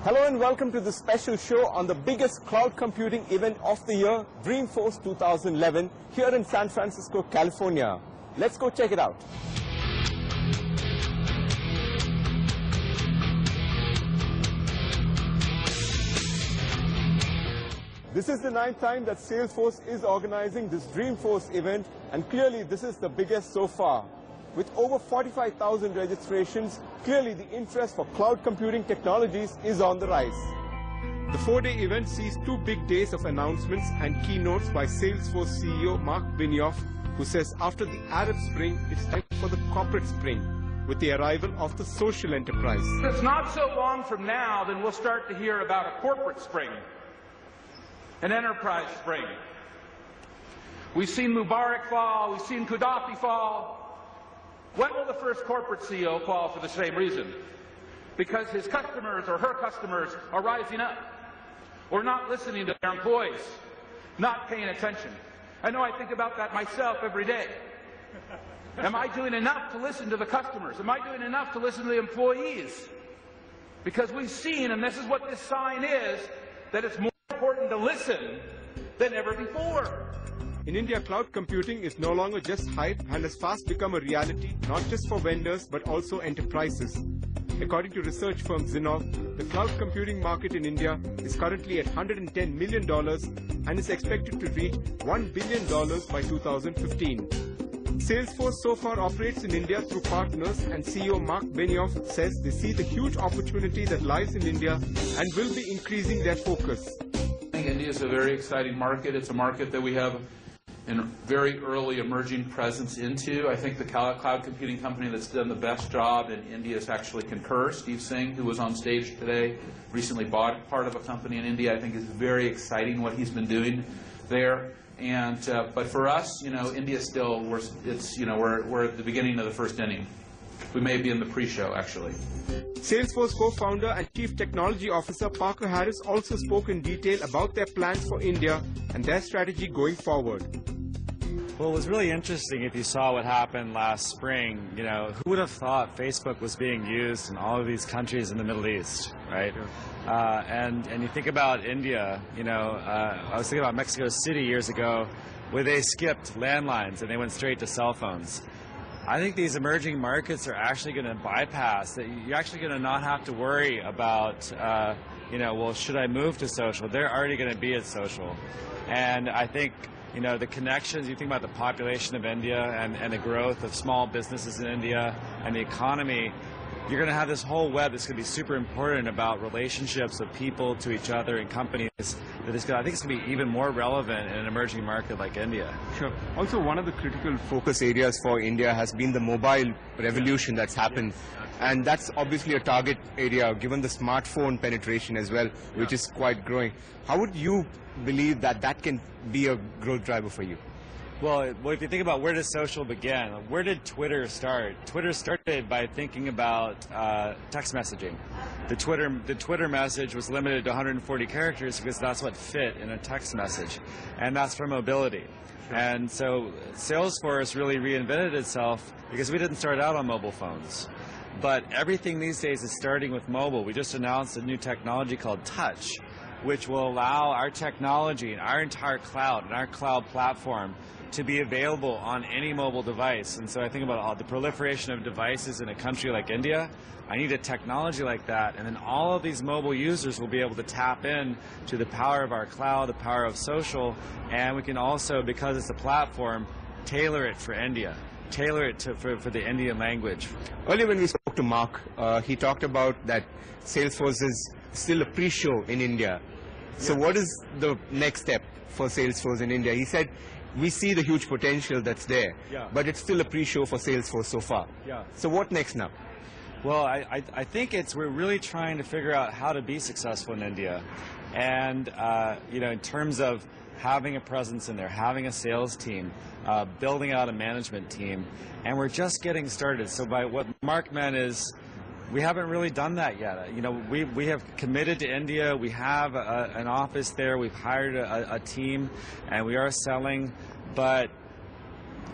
Hello and welcome to this special show on the biggest cloud computing event of the year, Dreamforce 2011, here in San Francisco, California. Let's go check it out. This is the 9th time that Salesforce is organizing this Dreamforce event, and clearly this is the biggest so far. With over 45,000 registrations, clearly the interest for cloud computing technologies is on the rise. The 4-day event sees 2 big days of announcements and keynotes by Salesforce CEO Marc Benioff, who says after the Arab Spring, it's time for the corporate spring, with the arrival of the social enterprise. It's not so long from now that we'll start to hear about a corporate spring, an enterprise spring. We've seen Mubarak fall, we've seen Gaddafi fall. When will the first corporate CEO fall for the same reason? Because his customers or her customers are rising up, or not listening to their employees, not paying attention. I know I think about that myself every day. Am I doing enough to listen to the customers? Am I doing enough to listen to the employees? Because we've seen, and this is what this sign is, that it's more important to listen than ever before. In India, cloud computing is no longer just hype and has fast become a reality, not just for vendors, but also enterprises. According to research firm Zinnov, the cloud computing market in India is currently at $110 million and is expected to reach $1 billion by 2015. Salesforce so far operates in India through partners, and CEO Marc Benioff says they see the huge opportunity that lies in India and will be increasing their focus. I think India is a very exciting market. It's a market that we have a very early emerging presence into. I think the cloud computing company that's done the best job in India is actually Concur. Steve Singh, who was on stage today, recently bought part of a company in India. I think it's very exciting what he's been doing there. And but for us, India still we're at the beginning of the first inning. We may be in the pre-show actually. Salesforce co-founder and Chief Technology Officer Parker Harris also spoke in detail about their plans for India and their strategy going forward. Well, it was really interesting if you saw what happened last spring. Who would have thought Facebook was being used in all of these countries in the Middle East, right? And you think about India, I was thinking about Mexico City years ago, where they skipped landlines and they went straight to cell phones. I think these emerging markets are actually going to bypass that. You're actually going to not have to worry about, well, should I move to social? They're already going to be at social. And I think, the connections, you think about the population of India and the growth of small businesses in India and the economy, you're going to have this whole web that's going to be super important about relationships of people to each other and companies. I think it's going to be even more relevant in an emerging market like India. Sure. Also, one of the critical focus areas for India has been the mobile revolution that's happened. And that's obviously a target area, given the smartphone penetration as well, which is quite growing. How would you believe that that can be a growth driver for you? Well, if you think about where does social begin, where did Twitter start? Twitter started by thinking about text messaging. The Twitter message was limited to 140 characters because that's what fit in a text message, and that's for mobility. Sure. And so Salesforce really reinvented itself because we didn't start out on mobile phones. But everything these days is starting with mobile. We just announced a new technology called Touch, which will allow our technology and our entire cloud and our cloud platform to be available on any mobile device. And so I think about all the proliferation of devices in a country like India. I need a technology like that, and then all of these mobile users will be able to tap in to the power of our cloud, the power of social, and we can also, because it's a platform, tailor it for India. Tailor it for the Indian language. Earlier when we spoke to Mark, he talked about that Salesforce is still a pre-show in India. So what is the next step for Salesforce in India? He said, we see the huge potential that's there, but it's still a pre-show for Salesforce so far. So what next now? Well, I think we're really trying to figure out how to be successful in India. And, in terms of having a presence in there, having a sales team, building out a management team, and we're just getting started. So by what Mark meant is, we haven't really done that yet. We have committed to India. We have an office there. We've hired a team, and we are selling. But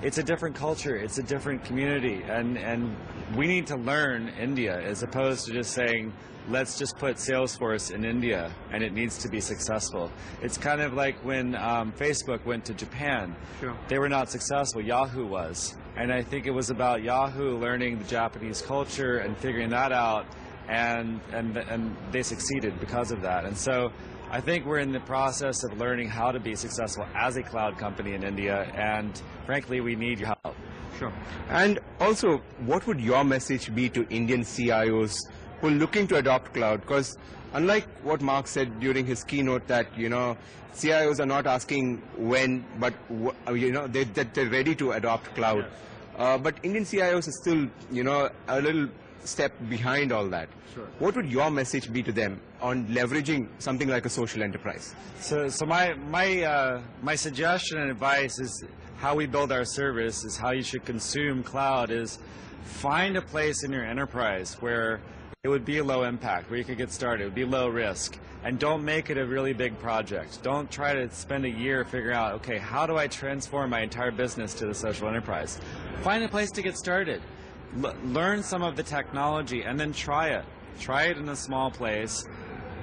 it's a different culture. It's a different community, and we need to learn India as opposed to just saying, let's just put Salesforce in India, and it needs to be successful. It's kind of like when Facebook went to Japan. Sure. They were not successful. Yahoo was. And I think it was about Yahoo learning the Japanese culture and figuring that out, and they succeeded because of that. And so I think we're in the process of learning how to be successful as a cloud company in India, and frankly, we need your help. Sure. And also, what would your message be to Indian CIOs who are looking to adopt cloud? Because unlike what Mark said during his keynote, that CIOs are not asking when, but they're ready to adopt cloud. But Indian CIOs are still a little step behind all that. Sure. What would your message be to them on leveraging something like a social enterprise? So my suggestion and advice is how we build our service, is how you should consume cloud, is find a place in your enterprise where it would be low impact, where you could get started, it would be low risk, and don't make it a really big project. Don't try to spend a year figuring out, okay, how do I transform my entire business to the social enterprise? Find a place to get started. Learn some of the technology and then try it. Try it in a small place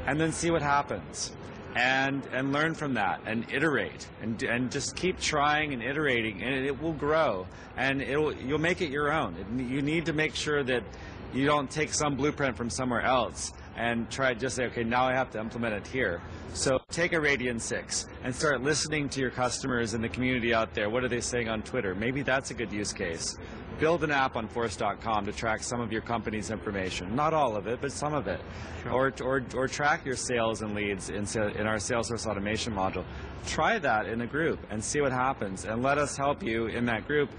and then see what happens. And learn from that and iterate and just keep trying and iterating, and it will grow, and you'll make it your own. You need to make sure that you don't take some blueprint from somewhere else and try to just say, okay, now I have to implement it here. So take a Radian 6 and start listening to your customers in the community out there. What are they saying on Twitter? Maybe that's a good use case. Build an app on Force.com to track some of your company's information. Not all of it, but some of it. Sure. Or track your sales and leads in our Salesforce automation module. Try that in a group and see what happens, and let us help you in that group,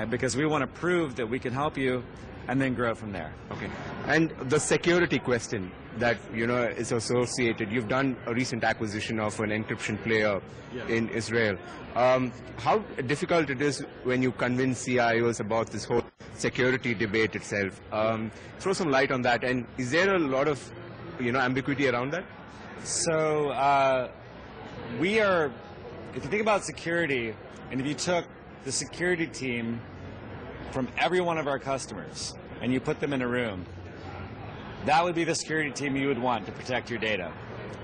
because we want to prove that we can help you and then grow from there. Okay. And the security question that is associated. You've done a recent acquisition of an encryption player in Israel. How difficult it is when you convince CIOs about this whole security debate itself? Throw some light on that. And is there a lot of ambiguity around that? So we are. If you think about security, and if you took the security team from every one of our customers and you put them in a room, that would be the security team you would want to protect your data.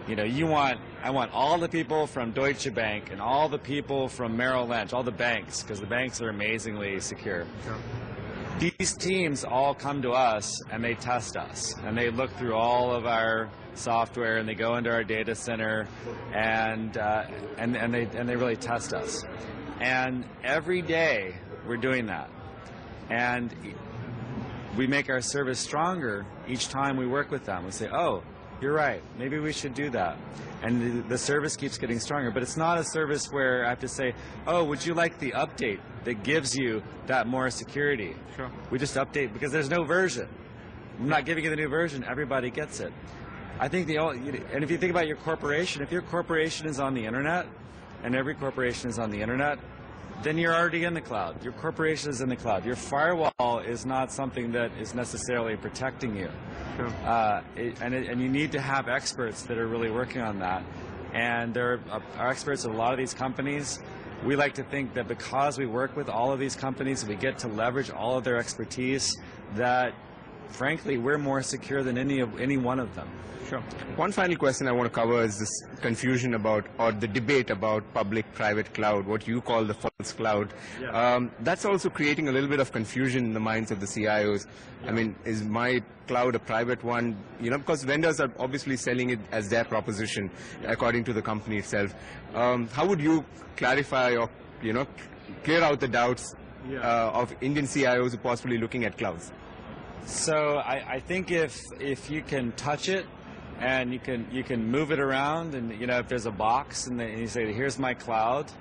I want all the people from Deutsche Bank and all the people from Merrill Lynch, all the banks, because the banks are amazingly secure. Sure. These teams all come to us and they test us, and they look through all of our software, and they go into our data center, and they really test us. And every day we're doing that. And we make our service stronger each time we work with them. We say, oh, you're right, maybe we should do that. And the service keeps getting stronger. But it's not a service where I have to say, oh, would you like the update that gives you that more security? Sure. We just update because there's no version. I'm not giving you the new version, everybody gets it. I think and if you think about your corporation, if your corporation is on the internet, and every corporation is on the internet, then you're already in the cloud. Your corporation is in the cloud. Your firewall is not something that is necessarily protecting you. Sure. And you need to have experts that are really working on that. And there are experts at a lot of these companies. We like to think that because we work with all of these companies, we get to leverage all of their expertise, that frankly, we're more secure than any one of them. Sure. One final question I want to cover is this confusion about, or the debate about public-private cloud, what you call the false cloud. Yeah. That's also creating a little bit of confusion in the minds of the CIOs. Yeah. I mean, is my cloud a private one? Because vendors are obviously selling it as their proposition, according to the company itself. How would you clarify or, clear out the doubts of Indian CIOs who are possibly looking at clouds? So I think if you can touch it, and you can move it around, and if there's a box and you say, here's my cloud,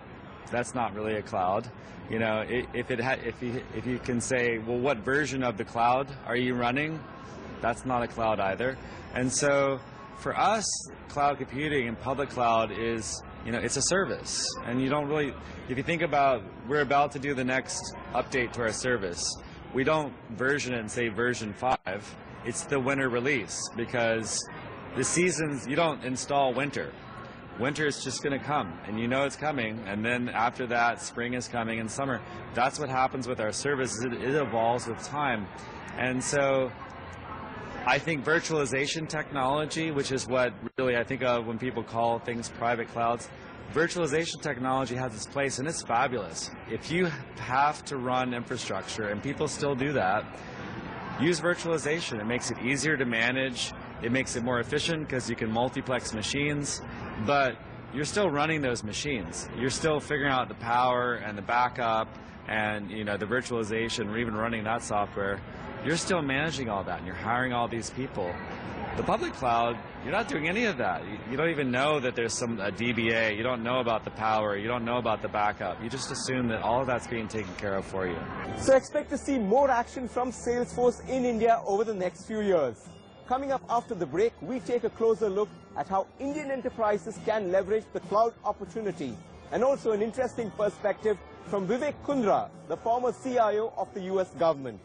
that's not really a cloud. If you can say, well, what version of the cloud are you running? That's not a cloud either. And so for us, cloud computing and public cloud is, it's a service. And you don't really, if you think about, we're about to do the next update to our service, we don't version it and say version 5. It's the winter release, because the seasons, you don't install winter. Winter is just going to come, and it's coming, and then after that, spring is coming, and summer. That's what happens with our service. It evolves with time. And so I think virtualization technology, which is what really I think of when people call things private clouds, virtualization technology has its place, and it's fabulous. If you have to run infrastructure, and people still do that, use virtualization. It makes it easier to manage. It makes it more efficient because you can multiplex machines, but you're still running those machines. You're still figuring out the power and the backup and the virtualization, or even running that software. You're still managing all that, and you're hiring all these people. The public cloud, you're not doing any of that. You don't even know that there's a DBA. You don't know about the power. You don't know about the backup. You just assume that all of that's being taken care of for you. So expect to see more action from Salesforce in India over the next few years. Coming up after the break, we take a closer look at how Indian enterprises can leverage the cloud opportunity, and also an interesting perspective from Vivek Kundra, the former CIO of the US government.